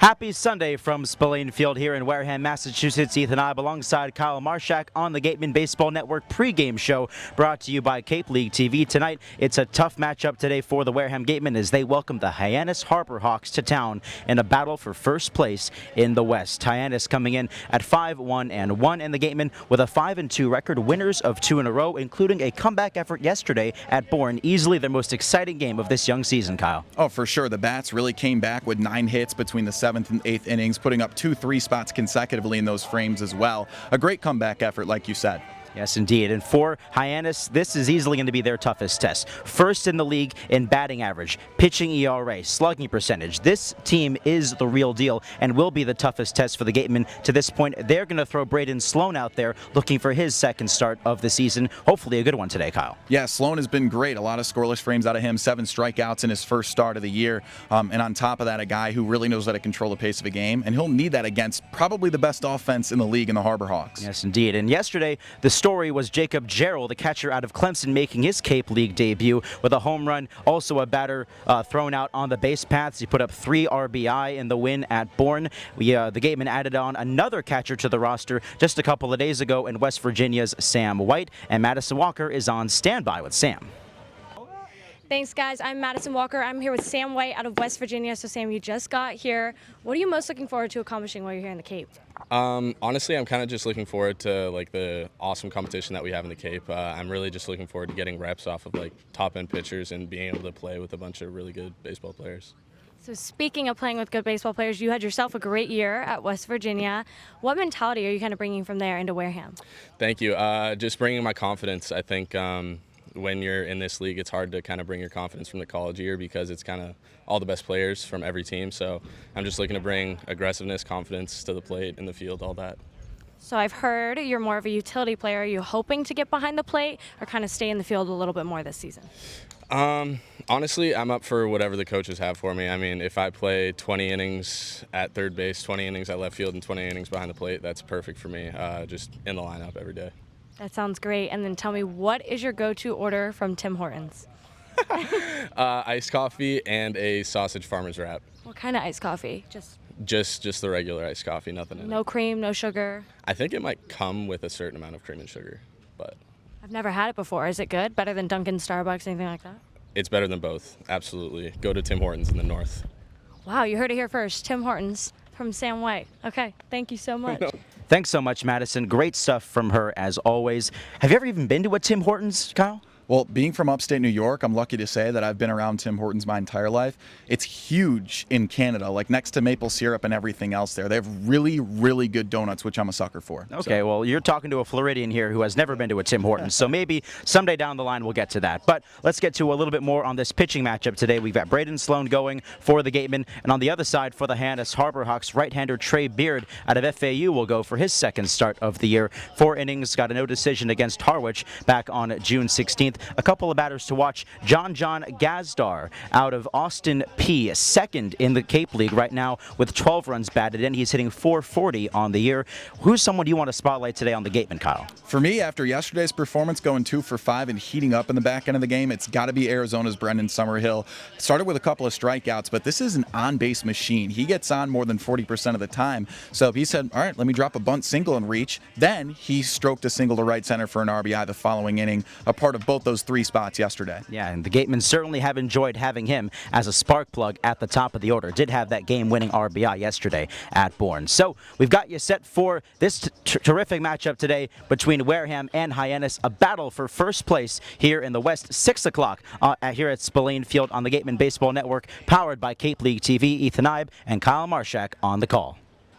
Happy Sunday from Spillane Field here in Wareham, Massachusetts. Ethan Ibe alongside Kyle Marshak on the Gatemen Baseball Network pregame show brought to you by Cape League TV. Tonight, it's a tough matchup today for the Wareham Gatemen as they welcome the Hyannis Harbor Hawks to town in a battle for first place in the West. Hyannis coming in at 5-1-1 and the Gatemen with a 5-2 record, winners of 2 in a row, including a comeback effort yesterday at Bourne. Easily their most exciting game of this young season, Kyle. Oh, for sure. The Bats really came back with 9 hits between the 7th and 8th innings, putting up 2-3 spots consecutively in those frames as well. A great comeback effort, like you said. Yes, indeed. And for Hyannis, this is easily going to be their toughest test. First in the league in batting average, pitching ERA, slugging percentage. This team is the real deal and will be the toughest test for the Gatemen to this point. They're going to throw Braden Sloan out there looking for his second start of the season. Hopefully a good one today, Kyle. Yeah, Sloan has been great. A lot of scoreless frames out of him, 7 strikeouts in his first start of the year. And on top of that, a guy who really knows how to control the pace of a game. And he'll need that against probably the best offense in the league in the Harbor Hawks. Yes, indeed. And yesterday, the story was Jacob Jarrell, the catcher out of Clemson, making his Cape League debut with a home run. Also a batter thrown out on the base paths. He put up 3 RBI in the win at Bourne. The Gatemen added on another catcher to the roster just a couple of days ago in West Virginia's Sam White. And Madison Walker is on standby with Sam. Thanks, guys. I'm Madison Walker. I'm here with Sam White out of West Virginia. So, Sam, you just got here. What are you most looking forward to accomplishing while you're here in the Cape? Honestly, I'm kind of just looking forward to the awesome competition that we have in the Cape. I'm really just looking forward to getting reps off of top-end pitchers and being able to play with a bunch of really good baseball players. So, speaking of playing with good baseball players, you had yourself a great year at West Virginia. What mentality are you kind of bringing from there into Wareham? Thank you. Just bringing my confidence. I think when you're in this league, it's hard to kind of bring your confidence from the college year because it's kind of all the best players from every team. So I'm just looking to bring aggressiveness, confidence to the plate, in the field, all that. So I've heard you're more of a utility player. Are you hoping to get behind the plate or kind of stay in the field a little bit more this season? Honestly, I'm up for whatever the coaches have for me. I mean, if I play 20 innings at third base, 20 innings at left field, and 20 innings behind the plate, that's perfect for me, just in the lineup every day. That sounds great. And then tell me, what is your go-to order from Tim Hortons? Iced coffee and a sausage farmer's wrap. What kind of iced coffee? Just the regular iced coffee, nothing in it. No cream, no sugar? I think it might come with a certain amount of cream and sugar, but I've never had it before. Is it good? Better than Dunkin', Starbucks, anything like that? it's better than both, absolutely. Go to Tim Hortons in the north. Wow, you heard it here first. Tim Hortons from Sam White. Okay, thank you so much. Thanks so much, Madison. Great stuff from her as always. Have you ever even been to a Tim Hortons, Kyle? Well, being from upstate New York, I'm lucky to say that I've been around Tim Hortons my entire life. It's huge in Canada, like next to maple syrup and everything else there. They have really, really good donuts, which I'm a sucker for. Okay, well, you're talking to a Floridian here who has never been to a Tim Hortons, so maybe someday down the line we'll get to that. But let's get to a little bit more on this pitching matchup today. We've got Braden Sloan going for the Gatemen, and on the other side for the Hyannis Harbor Hawks, right-hander Trey Beard out of FAU will go for his second start of the year. 4 innings, got a no decision against Harwich back on June 16th. A couple of batters to watch. John Gazdar out of Austin P, second in the Cape League right now with 12 runs batted in. He's hitting .440 on the year. Who's someone you want to spotlight today on the Gatemen, Kyle? For me, after yesterday's performance, going 2 for 5 and heating up in the back end of the game, it's got to be Arizona's Brendan Summerhill. Started with a couple of strikeouts, but this is an on-base machine. He gets on more than 40% of the time. So he said, all right, let me drop a bunt single and reach. Then he stroked a single to right center for an RBI the following inning, a part of both those 3 spots yesterday. Yeah, and the Gatemen certainly have enjoyed having him as a spark plug at the top of the order. Did have that game-winning RBI yesterday at Bourne. So we've got you set for this terrific matchup today between Wareham and Hyannis, a battle for first place here in the West, 6 o'clock here at Spillane Field on the Gatemen Baseball Network, powered by Cape League TV. Ethan Ibe and Kyle Marshak on the call.